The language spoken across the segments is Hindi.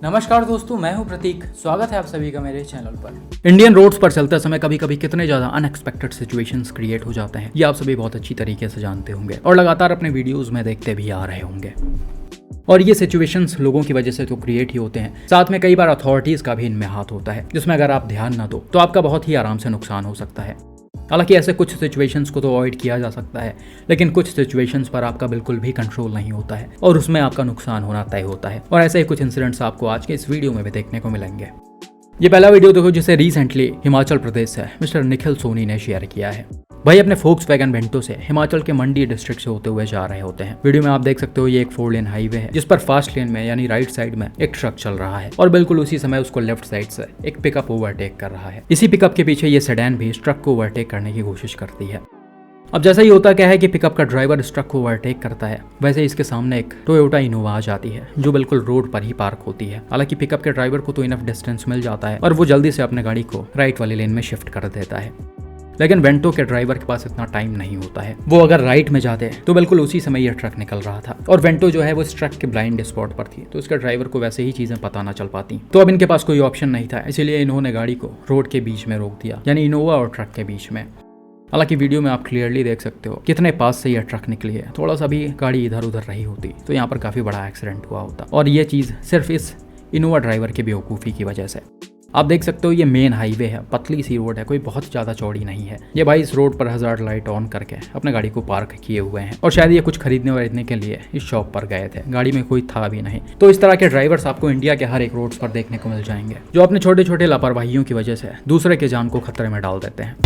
नमस्कार दोस्तों, मैं हूं प्रतीक। स्वागत है आप सभी का मेरे चैनल पर। इंडियन रोड्स पर चलते समय कभी कभी कितने ज़्यादा अनएक्सपेक्टेड सिचुएशंस क्रिएट हो जाते हैं, ये आप सभी बहुत अच्छी तरीके से जानते होंगे और लगातार अपने वीडियोस में देखते भी आ रहे होंगे। और ये सिचुएशंस लोगों की वजह से तो क्रिएट ही होते हैं, साथ में कई बार अथॉरिटीज़ का भी इनमें हाथ होता है, जिसमें अगर आप ध्यान ना दो तो आपका बहुत ही आराम से नुकसान हो सकता है। हालांकि ऐसे कुछ सिचुएशंस को तो अवॉइड किया जा सकता है, लेकिन कुछ सिचुएशंस पर आपका बिल्कुल भी कंट्रोल नहीं होता है और उसमें आपका नुकसान होना तय होता है। और ऐसे ही कुछ इंसिडेंट्स आपको आज के इस वीडियो में भी देखने को मिलेंगे। ये पहला वीडियो देखो जिसे रिसेंटली हिमाचल प्रदेश से मिस्टर निखिल सोनी ने शेयर किया है। भाई अपने फोक्सवैगन वेंटो से हिमाचल के मंडी डिस्ट्रिक्ट से होते हुए जा रहे होते हैं। वीडियो में आप देख सकते हो ये एक 4 लेन हाईवे है, जिस पर फास्ट लेन में यानी राइट साइड में एक ट्रक चल रहा है और बिल्कुल उसी समय उसको लेफ्ट साइड से एक पिकअप ओवरटेक कर रहा है। इसी पिकअप के पीछे ये सेडान भी इस ट्रक को ओवरटेक करने की कोशिश करती है। अब जैसा ही होता क्या है कि पिकअप का ड्राइवर इस ट्रक को ओवरटेक करता है, वैसे इसके सामने एक टोयोटा इनोवा आ जाती है जो बिल्कुल रोड पर ही पार्क होती है। हालांकि पिकअप के ड्राइवर को तो इनफ डिस्टेंस मिल जाता है और वो जल्दी से अपने गाड़ी को राइट वाली लेन में शिफ्ट कर देता है, लेकिन वेंटो के ड्राइवर के पास इतना टाइम नहीं होता है। वो अगर राइट में जाते तो बिल्कुल उसी समय यह ट्रक निकल रहा था और वेंटो जो है वो इस ट्रक के ब्लाइंड स्पॉट पर थी, तो इसके ड्राइवर को वैसे ही चीजें पता ना चल पाती। तो अब इनके पास कोई ऑप्शन नहीं था, इसीलिए इन्होंने गाड़ी को रोड के बीच में रोक दिया, यानी इनोवा और ट्रक के बीच में। हालांकि वीडियो में आप क्लियरली देख सकते हो कितने पास से यह ट्रक निकली है। थोड़ा सा भी गाड़ी इधर उधर रही होती तो यहाँ पर काफी बड़ा एक्सीडेंट हुआ होता, और ये चीज सिर्फ इस इनोवा ड्राइवर की बेवकूफ़ी की वजह से। आप देख सकते हो ये मेन हाईवे है, पतली सी रोड है, कोई बहुत ज़्यादा चौड़ी नहीं है। ये भाई इस रोड पर हज़ार्ड लाइट ऑन करके अपने गाड़ी को पार्क किए हुए हैं और शायद ये कुछ खरीदने वरीदने के लिए इस शॉप पर गए थे। गाड़ी में कोई था भी नहीं। तो इस तरह के ड्राइवर्स आपको इंडिया के हर एक रोड्स पर देखने को मिल जाएंगे, जो अपने छोटे छोटे लापरवाहियों की वजह से दूसरे के जान को खतरे में डाल देते हैं।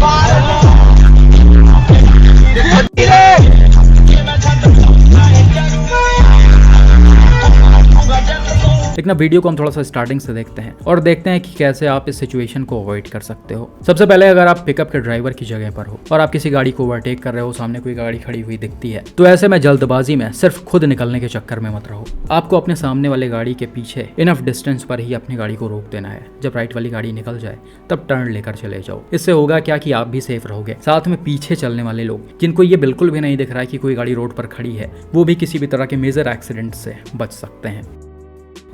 लेकिन वीडियो को हम थोड़ा सा स्टार्टिंग से देखते हैं और देखते हैं कि कैसे आप इस सिचुएशन को अवॉइड कर सकते हो। सबसे पहले अगर आप पिकअप के ड्राइवर की जगह पर हो और आप किसी गाड़ी को ओवरटेक कर रहे हो, सामने कोई गाड़ी खड़ी हुई दिखती है, तो ऐसे में जल्दबाजी में सिर्फ खुद निकलने के चक्कर में मत रहो। आपको अपने सामने वाले गाड़ी के पीछे इनफ डिस्टेंस पर ही अपनी गाड़ी को रोक देना है। जब राइट वाली गाड़ी निकल जाए तब टर्न लेकर चले जाओ। इससे होगा क्या कि आप भी सेफ रहोगे, साथ में पीछे चलने वाले लोग जिनको ये बिल्कुल भी नहीं दिख रहा है कि कोई गाड़ी रोड पर खड़ी है, वो भी किसी भी तरह के मेजर एक्सीडेंट से बच सकते हैं।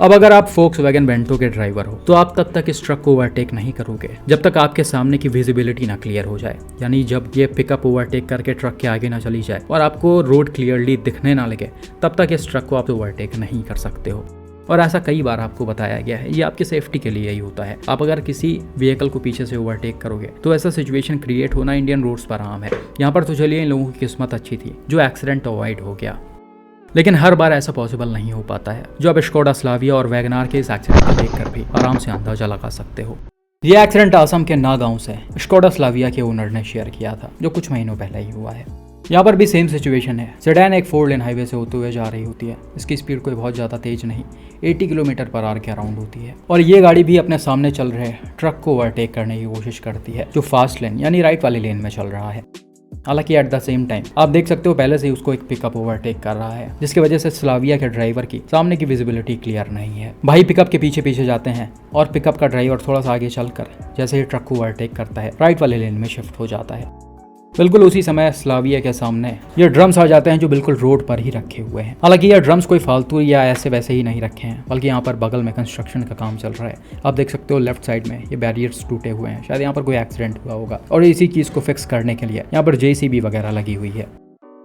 अब अगर आप फोक्सवैगन वेंटो के ड्राइवर हो तो आप तब तक इस ट्रक को ओवरटेक नहीं करोगे जब तक आपके सामने की विजिबिलिटी ना क्लियर हो जाए, यानी जब ये पिकअप ओवरटेक करके ट्रक के आगे ना चली जाए और आपको रोड क्लियरली दिखने ना लगे, तब तक इस ट्रक को आप ओवरटेक नहीं कर सकते हो। और ऐसा कई बार आपको बताया गया है, ये आपकी सेफ्टी के लिए ही होता है। आप अगर किसी व्हीकल को पीछे से ओवरटेक करोगे तो ऐसा सिचुएशन क्रिएट होना इंडियन रोड्स पर आम है। यहाँ पर तो चलिए इन लोगों की किस्मत अच्छी थी जो एक्सीडेंट अवॉइड हो गया, लेकिन हर बार ऐसा पॉसिबल नहीं हो पाता है, जो आप स्कोडा स्लाविया और वैगनार के इस एक्सीडेंट को देखकर भी आराम से अंदाजा लगा सकते हो। ये एक्सीडेंट आसाम के नागांव से स्कोडा स्लाविया के ओनर ने शेयर किया था, जो कुछ महीनों पहले ही हुआ है। यहाँ पर भी सेम सिचुएशन है। सेडान एक 4 लेन हाईवे से होते हुए जा रही होती है। इसकी स्पीड कोई बहुत ज़्यादा तेज नहीं, 80 किलोमीटर पर आवर के अराउंड होती है, और ये गाड़ी भी अपने सामने चल रहे ट्रक को ओवरटेक करने की कोशिश करती है, जो फास्ट लेन यानी राइट वाली लेन में चल रहा है। हालांकि एट द सेम टाइम आप देख सकते हो पहले से ही उसको एक पिकअप ओवरटेक कर रहा है, जिसकी वजह से स्लाविया के ड्राइवर की सामने की विजिबिलिटी क्लियर नहीं है। भाई पिकअप के पीछे पीछे जाते हैं और पिकअप का ड्राइवर थोड़ा सा आगे चलकर जैसे ही ट्रक को ओवरटेक करता है राइट वाले लेन में शिफ्ट हो जाता है। बिल्कुल उसी समय स्लाविया के सामने ये ड्रम्स आ जाते हैं जो बिल्कुल रोड पर ही रखे हुए हैं। हालांकि ये ड्रम्स कोई फालतू या ऐसे वैसे ही नहीं रखे हैं, बल्कि यहाँ पर बगल में कंस्ट्रक्शन का काम चल रहा है। आप देख सकते हो लेफ्ट साइड में ये बैरियर्स टूटे हुए हैं, शायद यहाँ पर कोई एक्सीडेंट हुआ होगा और इसी चीज़ को फिक्स करने के लिए यहाँ पर JCB वगैरह लगी हुई है।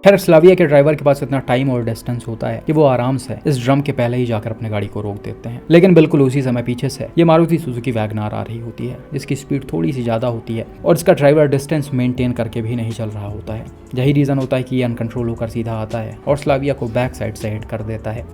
खैर स्लाविया के ड्राइवर के पास इतना टाइम और डिस्टेंस होता है कि वो आराम से इस ड्रम के पहले ही जाकर अपने गाड़ी को रोक देते हैं, लेकिन बिल्कुल उसी समय पीछे से ये मारुति सुजुकी वैगनार आ रही होती है, जिसकी स्पीड थोड़ी सी ज़्यादा होती है और इसका ड्राइवर डिस्टेंस मेंटेन करके भी नहीं चल रहा होता है। यही रीज़न होता है कि ये अनकंट्रोल होकर सीधा आता है और स्लाविया को बैक साइड से हिट कर देता है।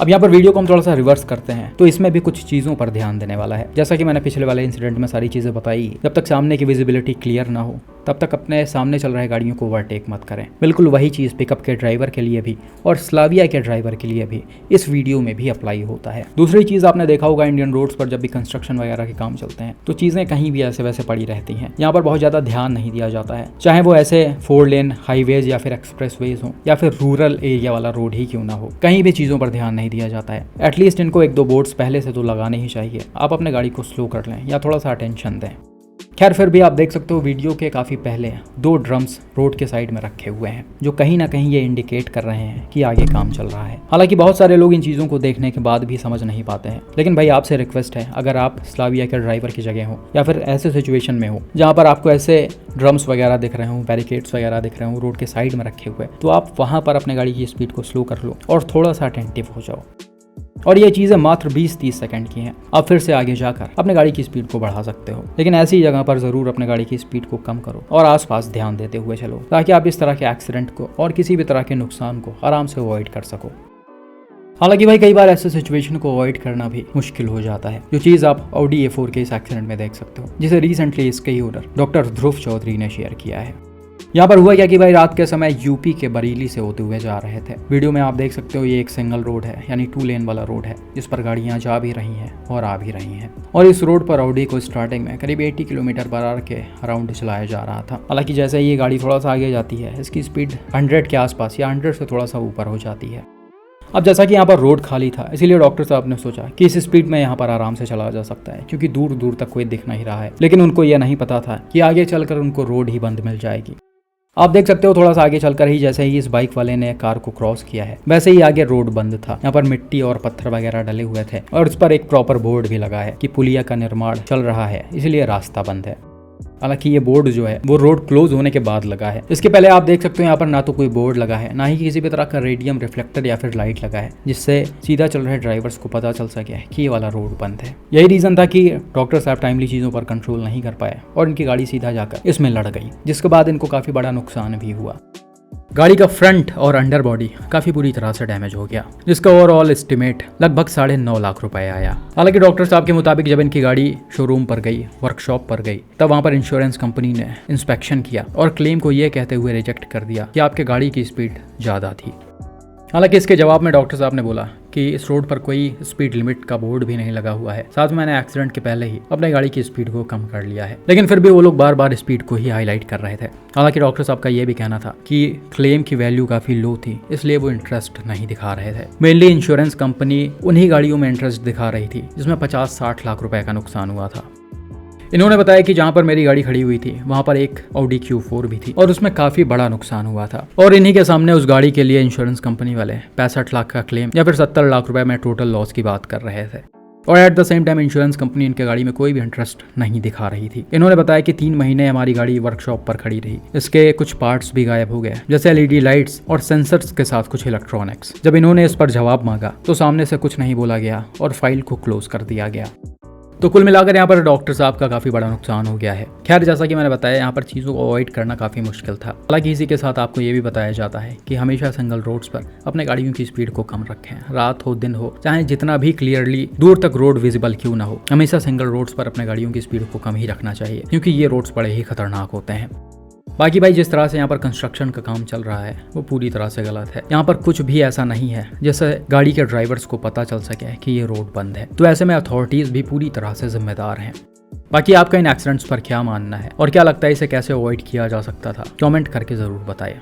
अब यहाँ पर वीडियो को हम थोड़ा सा रिवर्स करते हैं तो इसमें भी कुछ चीज़ों पर ध्यान देने वाला है। जैसा कि मैंने पिछले वाले इंसिडेंट में सारी चीज़ें बताई, जब तक सामने की विजिबिलिटी क्लियर ना हो तब तक अपने सामने चल रहे गाड़ियों को ओवरटेक मत करें। बिल्कुल वही चीज़ पिकअप के ड्राइवर के लिए भी और स्लाविया के ड्राइवर के लिए भी इस वीडियो में भी अप्लाई होता है। दूसरी चीज़ आपने देखा होगा इंडियन रोड्स पर जब भी कंस्ट्रक्शन वगैरह के काम चलते हैं तो चीज़ें कहीं भी ऐसे वैसे पड़ी रहती हैं। यहाँ पर बहुत ज़्यादा ध्यान नहीं दिया जाता है, चाहे वो ऐसे 4 लेन हाईवेज या फिर एक्सप्रेसवेज हो या फिर रूरल एरिया वाला रोड ही क्यों ना हो, कहीं भी चीज़ों पर ध्यान नहीं दिया जाता है। एटलीस्ट इनको 1-2 बोर्ड्स पहले से तो लगाने ही चाहिए। आप अपने गाड़ी को स्लो कर लें या थोड़ा सा अटेंशन दें। खैर फिर भी आप देख सकते हो वीडियो के काफ़ी पहले 2 ड्रम्स रोड के साइड में रखे हुए हैं, जो कहीं ना कहीं ये इंडिकेट कर रहे हैं कि आगे काम चल रहा है। हालांकि बहुत सारे लोग इन चीज़ों को देखने के बाद भी समझ नहीं पाते हैं, लेकिन भाई आपसे रिक्वेस्ट है, अगर आप स्लाविया के ड्राइवर की जगह हो या फिर ऐसे सिचुएशन में हो जहाँ पर आपको ऐसे ड्रम्स वगैरह दिख रहे हो, बैरिकेड्स वगैरह दिख रहे हो रोड के साइड में रखे हुए, तो आप वहाँ पर अपने गाड़ी की स्पीड को स्लो कर लो और थोड़ा सा अटेंटिव हो जाओ। और ये चीज़ें मात्र 20-30 सेकंड की हैं। आप फिर से आगे जाकर अपने गाड़ी की स्पीड को बढ़ा सकते हो, लेकिन ऐसी जगह पर ज़रूर अपने गाड़ी की स्पीड को कम करो और आसपास ध्यान देते हुए चलो, ताकि आप इस तरह के एक्सीडेंट को और किसी भी तरह के नुकसान को आराम से अवॉइड कर सको। हालांकि भाई कई बार ऐसे सिचुएशन को अवॉइड करना भी मुश्किल हो जाता है, जो चीज़ आप ऑडी A4 के इस एक्सीडेंट में देख सकते हो, जिसे रिसेंटली इसके ही ओनर डॉक्टर ध्रुव चौधरी ने शेयर किया है। यहाँ पर हुआ क्या कि भाई रात के समय यूपी के बरेली से होते हुए जा रहे थे। वीडियो में आप देख सकते हो ये एक सिंगल रोड है, यानी 2 लेन वाला रोड है, जिस पर गाड़ियाँ जा भी रही हैं और आ भी रही हैं। और इस रोड पर ऑडी को स्टार्टिंग में करीब 80 किलोमीटर पर आवर के अराउंड चलाया जा रहा था। हालांकि जैसे ही ये गाड़ी थोड़ा सा आगे जाती है, इसकी स्पीड 100 के आसपास या 100 से थोड़ा सा ऊपर हो जाती है। अब जैसा कि यहाँ पर रोड खाली था, इसीलिए डॉक्टर साहब ने सोचा कि इस स्पीड में यहाँ पर आराम से चला जा सकता है, क्योंकि दूर दूर तक कोई दिख नहीं रहा है। लेकिन उनको यह नहीं पता था कि आगे चलकर उनको रोड ही बंद मिल जाएगी। आप देख सकते हो थोड़ा सा आगे चलकर ही जैसे ही इस बाइक वाले ने कार को क्रॉस किया है, वैसे ही आगे रोड बंद था। यहाँ पर मिट्टी और पत्थर वगैरह डले हुए थे और उस पर एक प्रॉपर बोर्ड भी लगा है कि पुलिया का निर्माण चल रहा है, इसलिए रास्ता बंद है। हालांकि ये बोर्ड जो है वो रोड क्लोज होने के बाद लगा है। इसके पहले आप देख सकते हो यहाँ पर ना तो कोई बोर्ड लगा है, ना ही किसी भी तरह का रेडियम रिफ्लेक्टर या फिर लाइट लगा है, जिससे सीधा चल रहे ड्राइवर्स को पता चल सके कि ये वाला रोड बंद है। यही रीजन था कि डॉक्टर साहब टाइमली चीजों पर कंट्रोल नहीं कर पाए और इनकी गाड़ी सीधा जाकर इसमें लड़ गई, जिसके बाद इनको काफी बड़ा नुकसान भी हुआ। गाड़ी का फ्रंट और अंडर बॉडी काफी बुरी तरह से डैमेज हो गया, जिसका ओवरऑल एस्टिमेट लगभग 9.5 लाख रुपए आया। हालांकि डॉक्टर साहब के मुताबिक जब इनकी गाड़ी शोरूम पर गई, वर्कशॉप पर गई, तब वहां पर इंश्योरेंस कंपनी ने इंस्पेक्शन किया और क्लेम को ये कहते हुए रिजेक्ट कर दिया कि आपके गाड़ी की स्पीड ज़्यादा थी। हालांकि इसके जवाब में डॉक्टर साहब ने बोला कि इस रोड पर कोई स्पीड लिमिट का बोर्ड भी नहीं लगा हुआ है, साथ में मैंने एक्सीडेंट के पहले ही अपने गाड़ी की स्पीड को कम कर लिया है। लेकिन फिर भी वो लोग बार बार स्पीड को ही हाईलाइट कर रहे थे। हालांकि डॉक्टर साहब का ये भी कहना था कि क्लेम की वैल्यू काफी लो थी, इसलिए वो इंटरेस्ट नहीं दिखा रहे थे। मेनली इंश्योरेंस कंपनी उन्हीं गाड़ियों में इंटरेस्ट दिखा रही थी जिसमें 50-60 लाख रुपए का नुकसान हुआ था। इन्होंने बताया कि जहां पर मेरी गाड़ी खड़ी हुई थी वहां पर एक ऑडी Q4 भी थी और उसमें काफी बड़ा नुकसान हुआ था, और इन्हीं के सामने उस गाड़ी के लिए इंश्योरेंस कंपनी वाले 65 लाख का क्लेम या फिर 70 लाख रुपए में टोटल लॉस की बात कर रहे थे। और at the same time insurance company इनके गाड़ी में कोई भी इंटरेस्ट नहीं दिखा रही थी। इन्होंने बताया कि 3 महीने हमारी गाड़ी वर्कशॉप पर खड़ी रही, इसके कुछ पार्ट्स भी गायब हो गए, जैसे LED लाइट्स और सेंसर्स के साथ कुछ इलेक्ट्रॉनिक्स। जब इन्होंने इस पर जवाब मांगा तो सामने से कुछ नहीं बोला गया और फाइल को क्लोज कर दिया गया। तो कुल मिलाकर यहाँ पर डॉक्टर साहब का काफी बड़ा नुकसान हो गया है। खैर जैसा कि मैंने बताया, यहाँ पर चीज़ों को अवॉइड करना काफी मुश्किल था। हालांकि इसी के साथ आपको ये भी बताया जाता है कि हमेशा सिंगल रोड्स पर अपने गाड़ियों की स्पीड को कम रखें। रात हो दिन हो, चाहे जितना भी क्लियरली दूर तक रोड विजिबल क्यों ना हो, हमेशा सिंगल रोड्स पर अपने गाड़ियों की स्पीड को कम ही रखना चाहिए, क्योंकि ये रोड्स बड़े ही खतरनाक होते हैं। बाकी भाई जिस तरह से यहाँ पर कंस्ट्रक्शन का काम चल रहा है वो पूरी तरह से गलत है। यहाँ पर कुछ भी ऐसा नहीं है जैसे गाड़ी के ड्राइवर्स को पता चल सके कि ये रोड बंद है, तो ऐसे में अथॉरिटीज भी पूरी तरह से जिम्मेदार हैं। बाकी आपका इन एक्सीडेंट्स पर क्या मानना है और क्या लगता है इसे कैसे अवॉइड किया जा सकता था, कमेंट करके जरूर बताएं।